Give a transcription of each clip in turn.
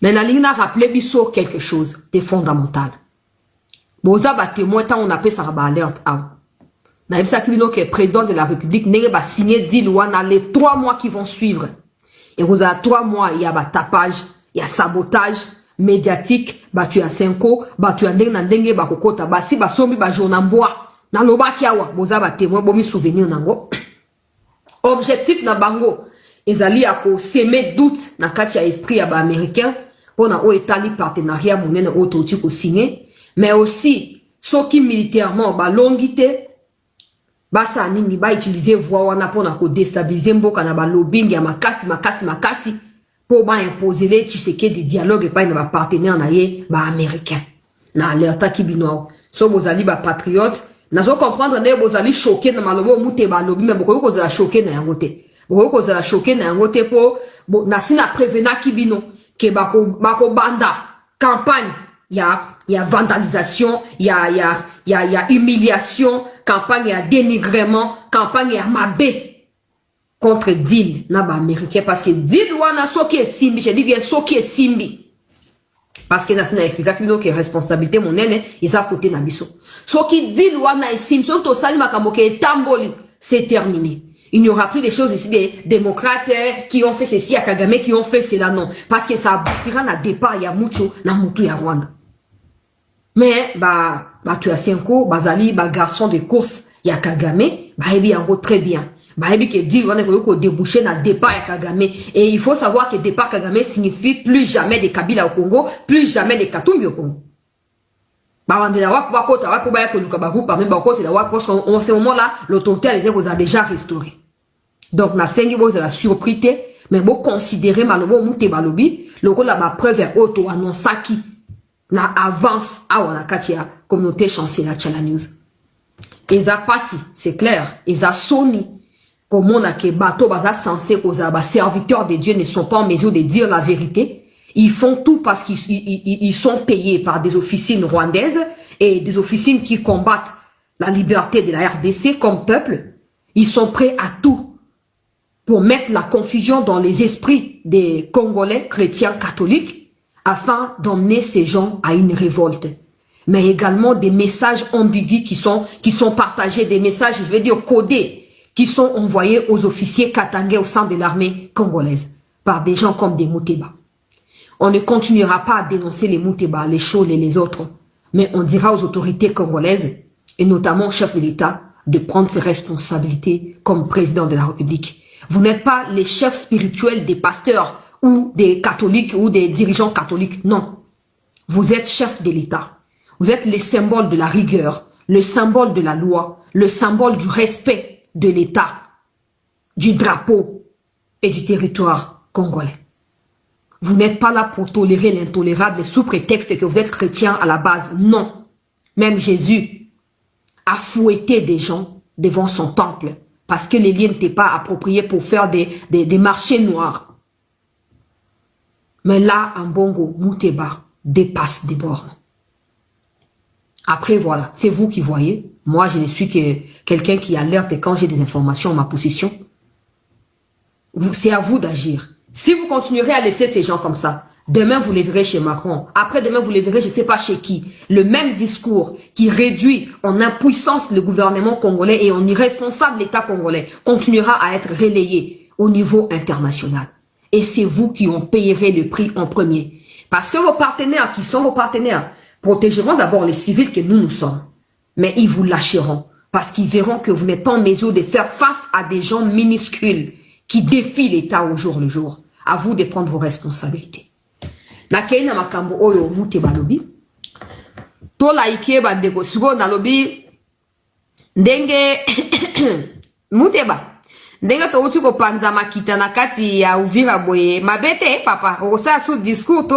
Mais la ligne a rappelé biso quelque chose de fondamental. Boza ba témoin tant on appelle ça ba alerte out. Na bisa kibino que président de la République n'est pas signé deal wana les 3 mois qui vont suivre. Et vous avez 3 mois, il y a ba tapage, il y a sabotage médiatique, ba tu as 5 ans, ba tu as ndenge ba kokota, ba si ba sombi ba jonamboa. Na loba kiawa, boza ba témoin bomi souvenir nango. Objectif na bango, ezali a ko semer doute na kati ya esprit ya ba américain pour na o etali partenariat monene o toti ko signer, mais aussi ceux qui militairement ba longité ba sa nini ba utiliser voix wana pour na ko déstabiliser mboka na ba lobbying ya makasi pour ba imposer les Tshisekedi dialogue pa na ba partenaire na ye ba américain na alerta kibino so bozali ba patriote na zo comprendre ne bozali choqué na malobo mute ba lobby mais boko ko za choqué na yango te boko ko za choqué na yango te po na sina prévenant kibino ke bako banda campagne ya vandalisation ya humiliation campagne ya dénigrement campagne ya mabe contre deal na ba américain parce que deal wana soki simbi je dis bien soki simbi parce que na sina expliquer que responsabilité monene isa côté na biso soki deal wana simbi surtout sali makambo ke tamboli c'est terminé. Il n'y aura plus des choses ici, des démocrates qui ont fait ceci à Kagame, qui ont fait cela, non. Parce que ça aboutira à départ, il y a Mucho, na Moutou, il y a Rwanda. Mais, tu as 5 ans, Bazali, garçon de course, il y a Kagame, ebi en gros très bien. Ebi qui dit, on est débouché na départ à Kagame. Et il faut savoir que départ Kagame signifie plus jamais de Kabila au Congo, plus jamais de Katumbi au Congo. En ce moment-là, l'autorité elle vous a déjà restauré. Donc, na sengi vous la surprise, mais vous considérez malheureusement mouté balobi, le coup la preuve est auto annonce qui na avance à wana katia communauté chancelier la news. Ils a passé, c'est clair, ils a sonné comme on a que bateau baza censé que les serviteurs de Dieu ne sont pas en mesure de dire la vérité. Ils font tout parce qu'ils sont payés par des officines rwandaises et des officines qui combattent la liberté de la RDC comme peuple. Ils sont prêts à tout pour mettre la confusion dans les esprits des Congolais chrétiens catholiques afin d'emmener ces gens à une révolte. Mais également des messages ambigus qui sont partagés, des messages, je vais dire codés, qui sont envoyés aux officiers katangais au sein de l'armée congolaise par des gens comme des Mouteba. On ne continuera pas à dénoncer les Mouteba, les Chol et les autres, mais on dira aux autorités congolaises, et notamment au chef de l'État, de prendre ses responsabilités comme président de la République. Vous n'êtes pas les chefs spirituels des pasteurs ou des catholiques ou des dirigeants catholiques, non. Vous êtes chef de l'État. Vous êtes les symboles de la rigueur, le symbole de la loi, le symbole du respect de l'État, du drapeau et du territoire congolais. Vous n'êtes pas là pour tolérer l'intolérable sous prétexte que vous êtes chrétien à la base. Non. Même Jésus a fouetté des gens devant son temple parce que les liens n'étaient pas appropriés pour faire des marchés noirs. Mais là, en Bongo, Mouteba dépasse des bornes. Après, voilà, c'est vous qui voyez. Moi, je ne suis que quelqu'un qui alerte quand j'ai des informations à ma position. C'est à vous d'agir. Si vous continuerez à laisser ces gens comme ça, demain vous les verrez chez Macron, après-demain vous les verrez je ne sais pas chez qui. Le même discours qui réduit en impuissance le gouvernement congolais et en irresponsable l'État congolais continuera à être relayé au niveau international. Et c'est vous qui en payerez le prix en premier. Parce que vos partenaires, qui sont vos partenaires, protégeront d'abord les civils que nous sommes. Mais ils vous lâcheront parce qu'ils verront que vous n'êtes pas en mesure de faire face à des gens minuscules qui défient l'État au jour le jour. À vous de prendre vos responsabilités. Nakeina makambo oyo mute balobi. To laike bandeko sugo na lobi ndenge muteba. Ndenge to uti ko panza makita na kati ya Uvira boye mabete papa osa sous discours to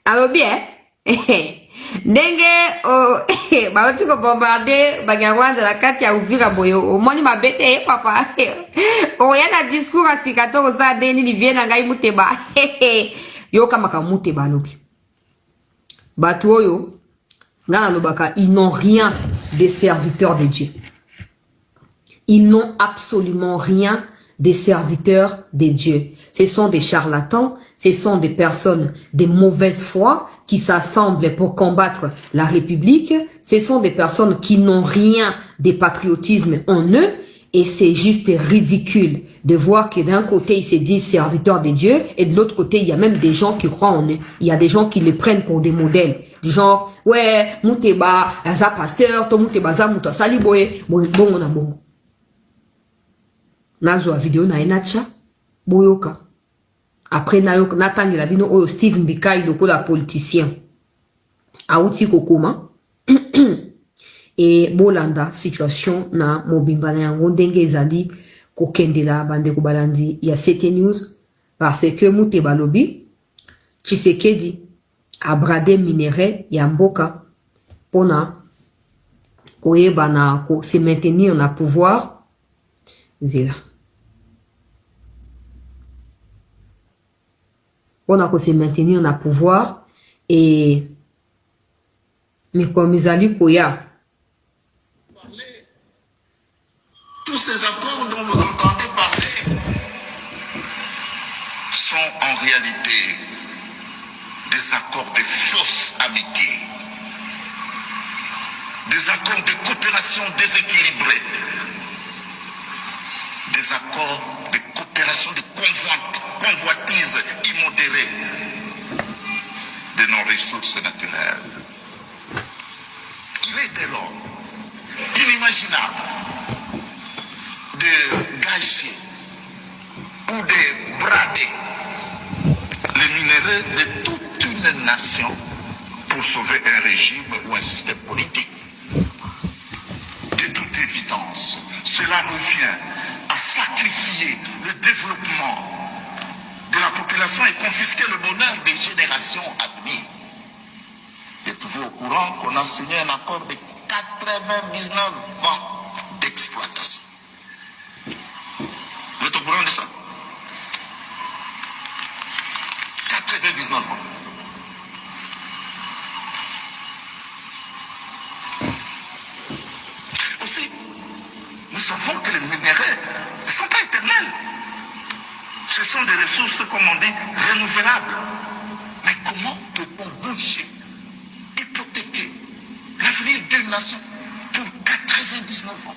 alobi ndenge baoti ko bombarder banyarwanda la kati ya Uvira boyo omoni mabete papa oyana discours asikato osa deni ni viena ngai muteba yo kama ka muteba lobi batu oyo ngana lobaka ils n'ont rien des serviteurs de Dieu. Ils n'ont absolument rien des serviteurs des dieux. Ce sont des charlatans, ce sont des personnes de mauvaise foi qui s'assemblent pour combattre la République. Ce sont des personnes qui n'ont rien de patriotisme en eux. Et c'est juste ridicule de voir que d'un côté, ils se disent serviteurs de Dieu et de l'autre côté, il y a même des gens qui croient en eux. Il y a des gens qui les prennent pour des modèles. Du genre, ouais, mouteba, za pasteur, to mouteba za mouta saliboye, bon on a bon. Nazo a vidéo na enacha, boyoka. Après, Nathan Labino, oh, Steve Mbika, il est la politicien. Aouti Kokoma. Et Bolanda, situation na mobimba na yango ndenge ezali kokendela bande ko balandi ya CT News parce que Mouteba lobi Tshisekedi a bradé minerai ya mboka pona koyeba na ko se maintenir na pouvoir zila pona ko se maintenir na pouvoir et mais comme izali koya tous ces accords dont vous entendez parler sont en réalité des accords de fausse amitié, des accords de coopération déséquilibrée, des accords de coopération de convoitise immodérée de nos ressources naturelles. Il est dès lors inimaginable de gâcher ou de brader les minéraux de toute une nation pour sauver un régime ou un système politique. De toute évidence, cela revient à sacrifier le développement de la population et confisquer le bonheur des générations à venir. Êtes-vous au courant qu'on a signé un accord de 99 ans d'exploitation? Vous êtes au courant de ça? 99 ans. Aussi, nous savons que les minéraux ne sont pas éternels. Ce sont des ressources, comme on dit, renouvelables. Mais comment peut-on bouger, hypothéquer l'avenir d'une nation pour 99 ans?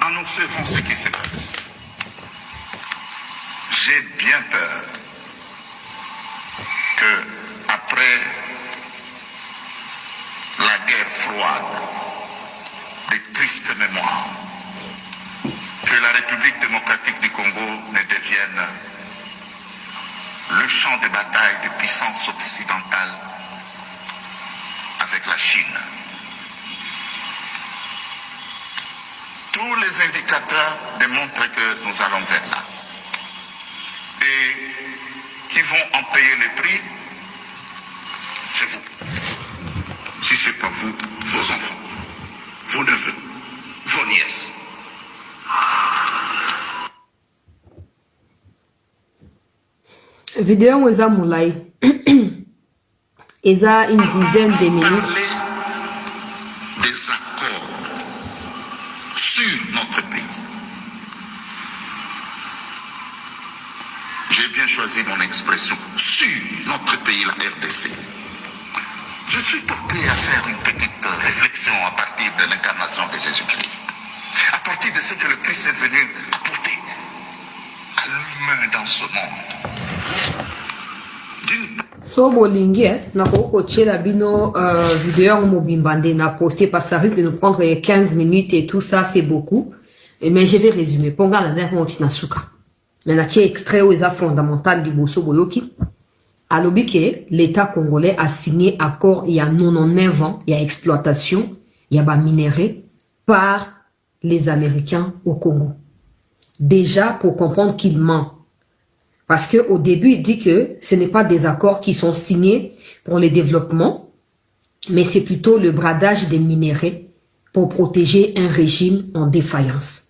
En observant ce qui se passe, j'ai bien peur que, après la guerre froide, des tristes mémoires, que la République démocratique du Congo ne devienne le champ de bataille des puissances occidentales avec la Chine. Tous les indicateurs démontrent que nous allons vers là. Et qui vont en payer les prix, c'est vous. Si ce n'est pas vous, vos enfants, vos neveux, vos nièces. Vidéo eza moulai. Eza une dizaine de minutes. Des accords sur notre pays. J'ai bien choisi mon expression, sur notre pays, la RDC. Je suis porté à faire une petite réflexion à partir de l'incarnation de Jésus-Christ. À partir de ce que le Christ est venu apporter à l'humain dans ce monde. So bolingi na koko tchela bino vidéo en mobimbande na posté parce que ça risque de nous prendre 15 minutes et tout ça c'est beaucoup. Mais je vais résumer. Ponga la dernière on tina suka. Mais na tie extrait où est fondamental du bosso boyoki. Alobi que l'État congolais a signé accord il y a 99 ans, il y a exploitation, il y a ba minéré par les Américains au Congo. Déjà pour comprendre qu'il ment. Parce qu'au début, il dit que ce n'est pas des accords qui sont signés pour le développement, mais c'est plutôt le bradage des minéraux pour protéger un régime en défaillance.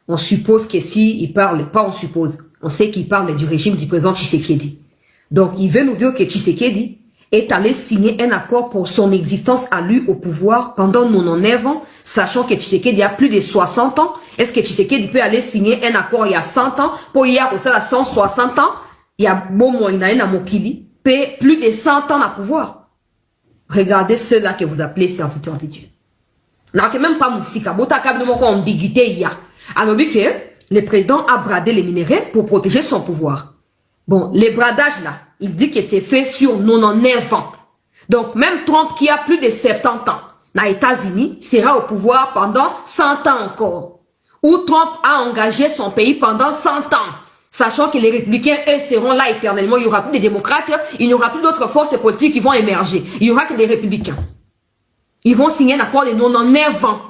On suppose que s'il parle, pas on suppose, on sait qu'il parle du régime du président Tshisekedi. Donc, il veut nous dire que Tshisekedi est allé signer un accord pour son existence à lui au pouvoir pendant 99 ans, sachant que Tshisekedi a plus de 60 ans. Est-ce que Tshisekedi peut aller signer un accord il y a 100 ans pour y avoir ça à 160 ans? Il y a bon moyen à Mokili, plus de 100 ans à pouvoir. Regardez ceux-là que vous appelez serviteurs de Dieu. Non, que même pas Moussika, bota kabine moko ambiguïté il y a. Alors dit que le président a bradé les minéraux pour protéger son pouvoir. Bon, les bradages là, il dit que c'est fait sur 99 ans. Donc même Trump qui a plus de 70 ans, dans les États-Unis, sera au pouvoir pendant 100 ans encore. Où Trump a engagé son pays pendant 100 ans. Sachant que les républicains, eux, seront là éternellement. Il n'y aura plus de démocrates, il n'y aura plus d'autres forces politiques qui vont émerger. Il n'y aura que des républicains. Ils vont signer un accord de 99 ans.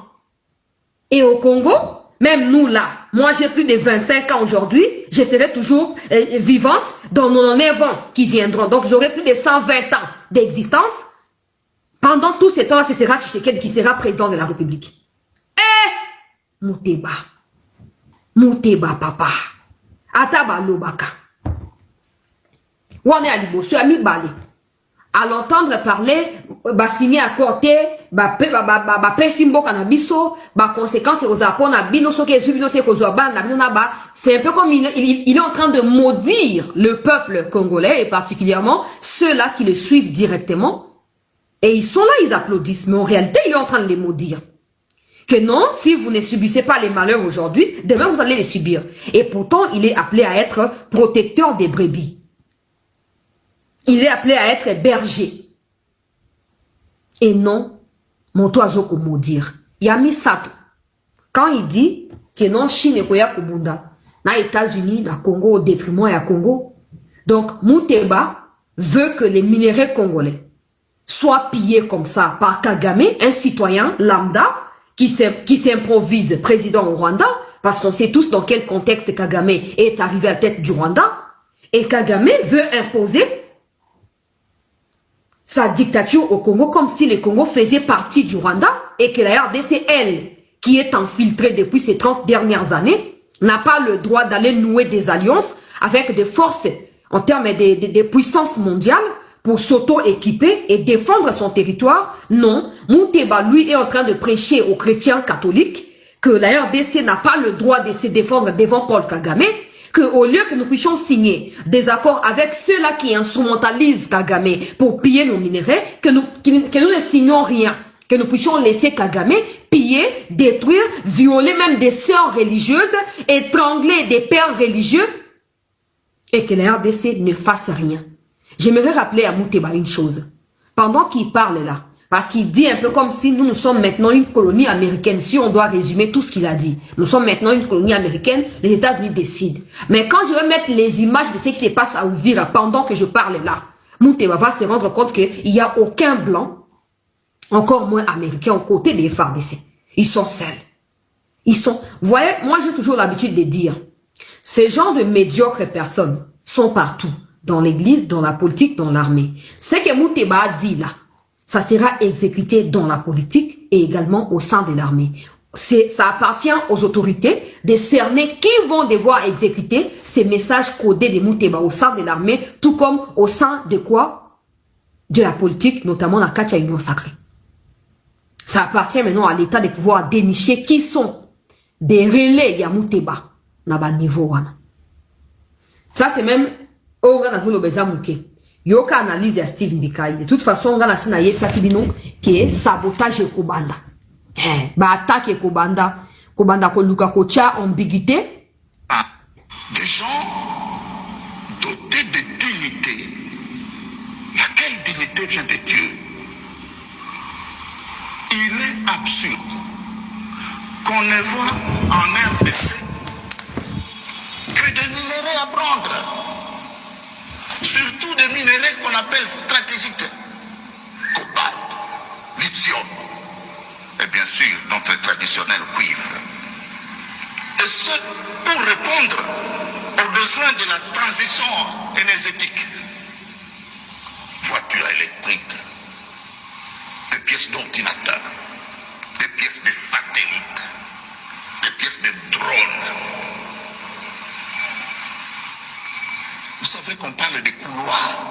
Et au Congo, même nous là, moi j'ai plus de 25 ans aujourd'hui, je serai toujours vivante dans 99 ans qui viendront. Donc j'aurai plus de 120 ans d'existence. Pendant tout ce temps, ce sera Tshisekedi qui sera président de la République. Eh! Mouteba. Mouteba papa. Ataba lobaka. Wane alibosu ami bale. À l'entendre parler, bah signer à côté, bah simbo canabiso, bah conséquence aux apports na bino so ke subinote kozoba na bino na ba, c'est un peu comme il est en train de maudire le peuple congolais et particulièrement ceux-là qui le suivent directement. Et ils sont là, ils applaudissent, mais en réalité, il est en train de les maudire. Que non, si vous ne subissez pas les malheurs aujourd'hui, demain vous allez les subir. Et pourtant, il est appelé à être protecteur des brebis. Il est appelé à être berger. Et non, mon oiseau comme maudire. Yami Sato, quand il dit que non, Chine est koya kubunda, na États-Unis, la Congo au détriment à Congo. Donc, Mouteba veut que les minéraux congolais soient pillés comme ça par Kagame, un citoyen lambda qui s'improvise président au Rwanda, parce qu'on sait tous dans quel contexte Kagame est arrivé à la tête du Rwanda. Et Kagame veut imposer sa dictature au Congo comme si le Congo faisait partie du Rwanda et que la RDC, elle, qui est infiltrée depuis ces 30 dernières années, n'a pas le droit d'aller nouer des alliances avec des forces en termes de puissance mondiale pour s'auto-équiper et défendre son territoire. Non, Mouteba, lui, est en train de prêcher aux chrétiens catholiques que la RDC n'a pas le droit de se défendre devant Paul Kagame, qu'au lieu que nous puissions signer des accords avec ceux-là qui instrumentalisent Kagame pour piller nos minéraux, que nous ne signions rien, que nous puissions laisser Kagame piller, détruire, violer même des sœurs religieuses, étrangler des pères religieux, et que la RDC ne fasse rien. J'aimerais rappeler à Mouteba une chose. Pendant qu'il parle là, parce qu'il dit un peu comme si nous sommes maintenant une colonie américaine, si on doit résumer tout ce qu'il a dit. Nous sommes maintenant une colonie américaine, les États-Unis décident. Mais quand je vais mettre les images de ce qui se passe à Uvira pendant que je parle là, Mouteba va se rendre compte qu'il n'y a aucun blanc, encore moins américain, aux côtés des FARDC. Ils sont seuls. Ils sont... Vous voyez, moi j'ai toujours l'habitude de dire, ces gens de médiocres personnes sont partout. Dans l'église, dans la politique, dans l'armée. Ce que Mouteba a dit là, ça sera exécuté dans la politique et également au sein de l'armée. Ça appartient aux autorités de cerner qui vont devoir exécuter ces messages codés de Mouteba au sein de l'armée, tout comme au sein de quoi? De la politique, notamment la Katia Union Sacrée. Ça appartient maintenant à l'État de pouvoir dénicher qui sont des relais de Mouteba dans le niveau. Ça c'est même... Oh, on a le besoin Yoka analyse à Steve Mbikai. De toute façon, on a la sinaïe Sakibino qui est sabotage et Kobanda. Bah attaque et Kobanda. Kobanda Koluka Kocha, ambiguïté. Ah, des gens dotés de dignité. Laquelle dignité vient de Dieu? Il est absurde qu'on ne voit en RDC que des minéraux à prendre. Surtout des minéraux qu'on appelle stratégiques. Cobalt, lithium et bien sûr notre traditionnel cuivre. Et ce, pour répondre aux besoins de la transition énergétique. Voitures électriques, des pièces d'ordinateur, des pièces de satellites, des pièces de drones. Vous savez qu'on parle des couloirs.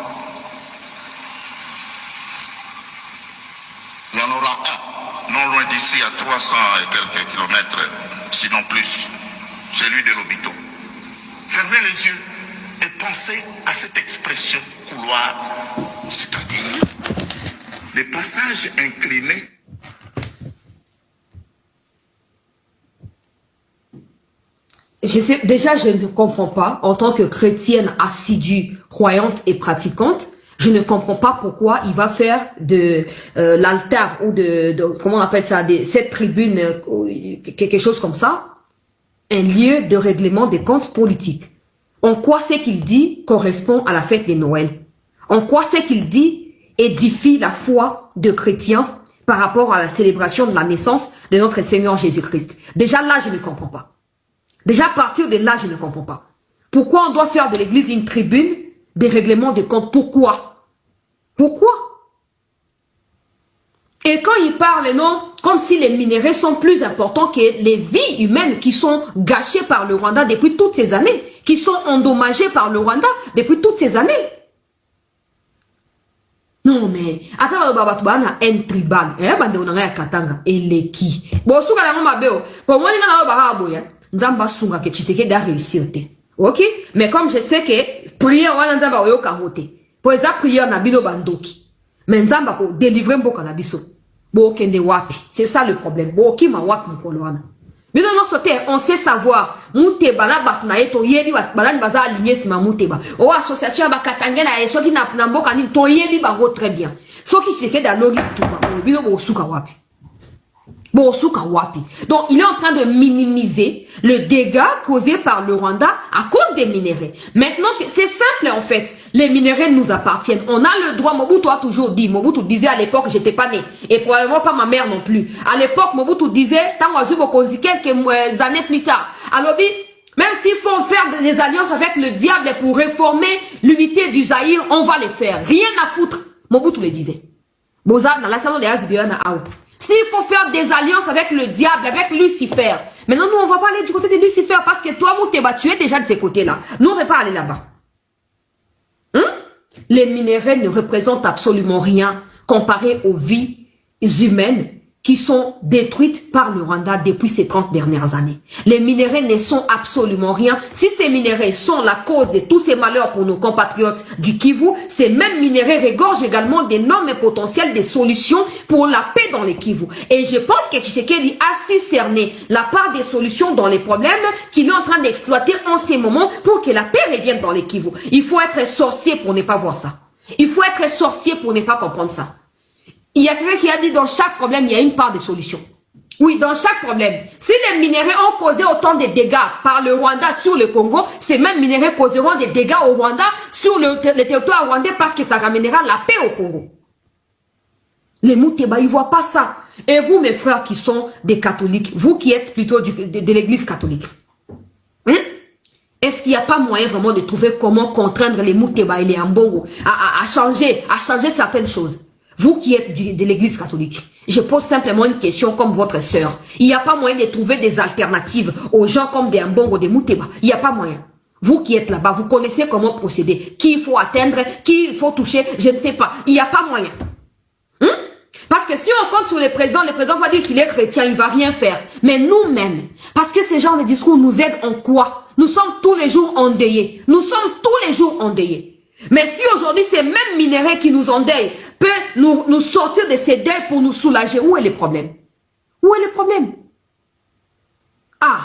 aura un, non loin d'ici à 300 et quelques kilomètres, sinon plus, celui de l'Obito. Fermez les yeux et pensez à cette expression couloir, c'est-à-dire les passages inclinés. Déjà, je ne comprends pas, en tant que chrétienne assidue, croyante et pratiquante, je ne comprends pas pourquoi il va faire de l'altar ou comment on appelle ça, cette tribune, quelque chose comme ça, un lieu de règlement des comptes politiques. En quoi ce qu'il dit correspond à la fête de Noël? En quoi ce qu'il dit édifie la foi de chrétiens par rapport à la célébration de la naissance de notre Seigneur Jésus-Christ? Déjà là, je ne comprends pas. Déjà, à partir de là, je ne comprends pas. Pourquoi on doit faire de l'église une tribune des règlements de compte? Pourquoi? Pourquoi? Et quand il parle, non, comme si les minéraux sont plus importants que les vies humaines qui sont gâchées par le Rwanda depuis toutes ces années, qui sont endommagées par le Rwanda depuis toutes ces années. Non, mais, attends, on a un tribal. Et là, on a un katanga. Et les qui? Bon, si on a un bébé, pour moi, on a un bébé. Nzamba sunga ke Tshisekedi a réussi. Ok? Mais comme je sais que prière wana nzamba oyo kamote. Pour eza prière na bino bandoki. Mais nzamba ko délivrer mboka na biso. Bo kende wapi. C'est ça le problème. Bo kima wapi mkolo wana. Bino non sote, on sait savoir. Mouteba na bat na yeto yebi balani baza aligné sima mouteba. O association ba katangena na soki na mboka ni to yebi bango très bien. Soki Tshisekedi a logi tuba. Bino bo suka wapi. Donc, il est en train de minimiser le dégât causé par le Rwanda à cause des minéraux. Maintenant, c'est simple en fait. Les minéraux nous appartiennent. On a le droit, Mobutu a toujours dit, Mobutu disait à l'époque, j'étais pas né. Et probablement pas ma mère non plus. À l'époque, Mobutu disait, quelques années plus tard. Alors, même s'il faut faire des alliances avec le diable pour réformer l'unité du Zaïre, on va les faire. Rien à foutre. Mobutu le disait. Boza, dans la salle de la s'il faut faire des alliances avec le diable, avec Lucifer. Maintenant, nous, on va pas aller du côté de Lucifer parce que toi, Mouteba, tu es déjà de ces côtés-là. Nous, on ne va pas aller là-bas. Les minéraux ne représentent absolument rien comparé aux vies humaines qui sont détruites par le Rwanda depuis ces 30 dernières années. Les minéraux ne sont absolument rien. Si ces minéraux sont la cause de tous ces malheurs pour nos compatriotes du Kivu, ces mêmes minéraux regorgent également d'énormes potentiels de solutions pour la paix dans les Kivu. Et je pense que Tshisekedi a si cerné la part des solutions dans les problèmes qu'il est en train d'exploiter en ces moments pour que la paix revienne dans les Kivu. Il faut être sorcier pour ne pas voir ça. Il faut être sorcier pour ne pas comprendre ça. Il y a quelqu'un qui a dit dans chaque problème, il y a une part de solution. Oui, dans chaque problème. Si les minéraux ont causé autant de dégâts par le Rwanda sur le Congo, ces mêmes minéraux causeront des dégâts au Rwanda sur le territoire rwandais parce que ça ramènera la paix au Congo. Les Mouteba, ils ne voient pas ça. Et vous, mes frères qui sont des catholiques, vous qui êtes plutôt de l'église catholique, est-ce qu'il n'y a pas moyen vraiment de trouver comment contraindre les Mouteba et les Ambongo à changer certaines choses? Vous qui êtes de l'église catholique, je pose simplement une question comme votre sœur. Il n'y a pas moyen de trouver des alternatives aux gens comme des Ambongo, des Mouteba. Il n'y a pas moyen. Vous qui êtes là-bas, vous connaissez comment procéder. Qui il faut atteindre, qui il faut toucher, je ne sais pas. Il n'y a pas moyen. Parce que si on compte sur le président va dire qu'il est chrétien, il ne va rien faire. Mais nous-mêmes, parce que ces genres de discours nous aident en quoi? Nous sommes tous les jours endeuillés. Nous sommes tous les jours endeuillés. Mais si aujourd'hui, ces mêmes minéraux qui nous endeuillent peuvent nous sortir de ces deuils pour nous soulager, où est le problème? Où est le problème? Ah,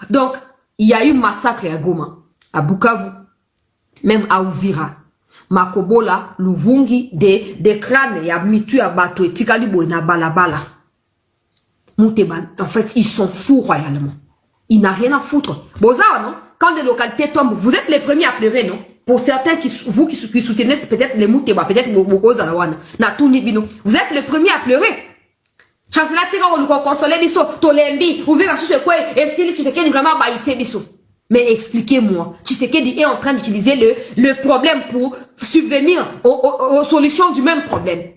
donc, il y a eu massacre à Goma, à Bukavu, même à Uvira, Makobola, Luvungi, des crânes, il y a Mitu à Bato, et Tikalibo, et Balabala. Mouteba, en fait, ils sont fous royalement. Ils n'ont rien à foutre. Boza, non? Quand des localités tombent, vous êtes les premiers à pleurer, non? Pour certains, vous qui soutenez peut-être les Mouteba, peut-être beaucoup Zalawana, Natuni Bino, vous êtes les premiers à pleurer. Chancela Tiga, on nous consoler Bisso, Tolembi, ouvrir sur ce coin, et si Tshisekedi vraiment baïssé Bisso. Mais expliquez-moi, Tshisekedi est en train d'utiliser le problème pour subvenir aux solutions du même problème.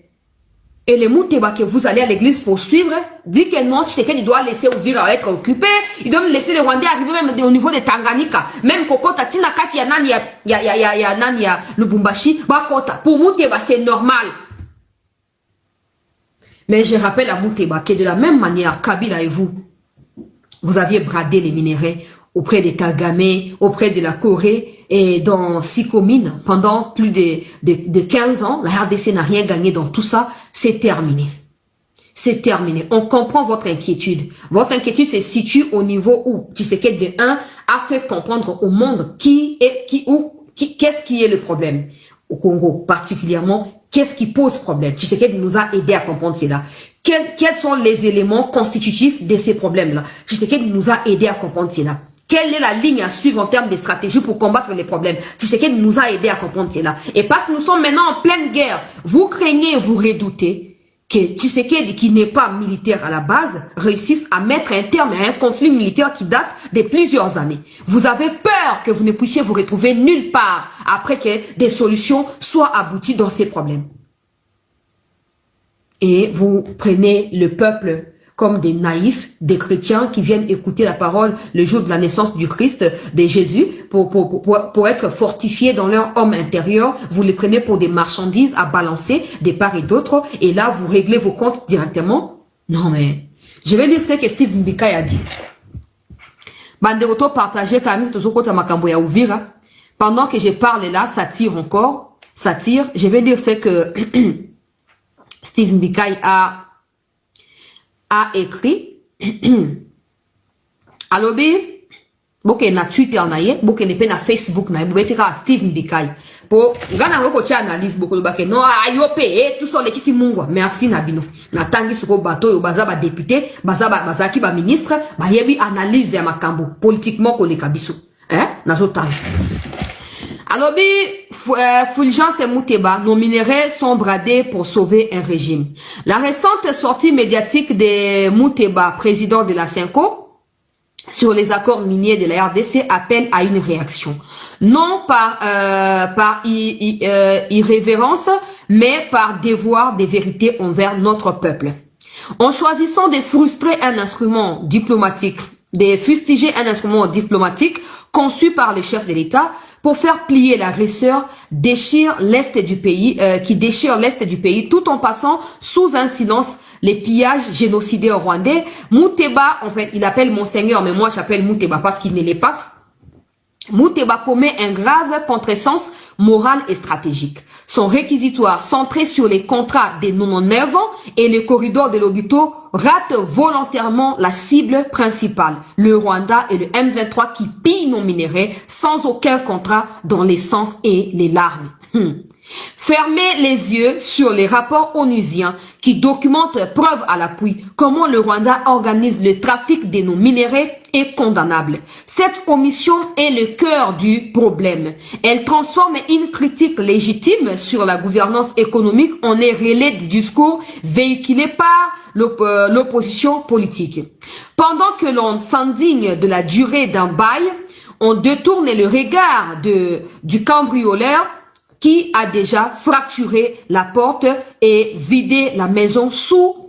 Et les Mouteba que vous allez à l'église pour suivre, dit que non, Tshisekedi doit laisser Uvira être occupé, il doit laisser les Rwandais arriver même au niveau de Tanganyika, même Kokota, Tinakati, ya Lubumbashi, Bakota. Pour Mouteba, c'est normal. Mais je rappelle à Mouteba que de la même manière, Kabila et vous aviez bradé les minéraux auprès des Kagame, auprès de la Corée et dans 6 communes pendant plus de 15 ans. La RDC n'a rien gagné dans tout ça. C'est terminé. C'est terminé. On comprend votre inquiétude. Votre inquiétude se situe au niveau où Tshisekedi de 1 a fait comprendre au monde qu'est-ce qui est le problème. Au Congo particulièrement, qu'est-ce qui pose problème. Tshisekedi nous a aidé à comprendre cela. Quels sont les éléments constitutifs de ces problèmes-là? Tshisekedi nous a aidé à comprendre cela. Quelle est la ligne à suivre en termes de stratégie pour combattre les problèmes? Tshisekedi nous a aidé à comprendre cela. Et parce que nous sommes maintenant en pleine guerre, vous craignez, vous redoutez que Tshisekedi, qui n'est pas militaire à la base, réussisse à mettre un terme à un conflit militaire qui date de plusieurs années. Vous avez peur que vous ne puissiez vous retrouver nulle part après que des solutions soient abouties dans ces problèmes. Et vous prenez le peuple comme des naïfs, des chrétiens qui viennent écouter la parole le jour de la naissance du Christ, de Jésus, pour être fortifiés dans leur homme intérieur. Vous les prenez pour des marchandises à balancer de part et d'autre, et là, vous réglez vos comptes directement. Non, mais je vais lire ce que Steve Mbika a dit. Banderoto partagé pendant que je parle là, ça tire encore, ça tire. Je vais lire ce que Steve Mbika a écrit. Alobi, boke na Twitter na ye, boke ne pe na Facebook na ye, boke ka Steve Mbika. Pour gana roko cha analyse beaucoup le baké non ayope tout ça les kisi mungwa. Merci Nabino. Na tangi suko bato yo bazaba député, bazaki ba ministre, ba yebi analyse ya makambo politiquement ko le kabiso. Hein? Na zotan. Alors, Fulgence et Mouteba, nos minéraux sont bradés pour sauver un régime. La récente sortie médiatique de Mouteba, président de la Cinco, sur les accords miniers de la RDC appelle à une réaction. Non par irrévérence, mais par devoir de vérité envers notre peuple. En choisissant de frustrer un instrument diplomatique, de fustiger un instrument diplomatique conçu par les chefs de l'État, pour faire plier l'agresseur, déchire l'est du pays, qui déchire l'est du pays, tout en passant sous un silence les pillages génocidaires rwandais. Mouteba, en fait, il appelle Monseigneur, mais moi j'appelle Mouteba parce qu'il ne l'est pas. Mouteba commet un grave contresens moral et stratégique. Son réquisitoire centré sur les contrats des 99 ans et les corridors de l'Obito rate volontairement la cible principale, le Rwanda et le M23 qui pillent nos minéraux sans aucun contrat dans les sangs et les larmes. Fermez les yeux sur les rapports onusiens qui documentent preuve à l'appui comment le Rwanda organise le trafic de nos minéraux est condamnable. Cette omission est le cœur du problème. Elle transforme une critique légitime sur la gouvernance économique en un relais du discours véhiculé par l'opposition politique. Pendant que l'on s'indigne de la durée d'un bail, on détourne le regard du cambrioleur qui a déjà fracturé la porte et vidé la maison sous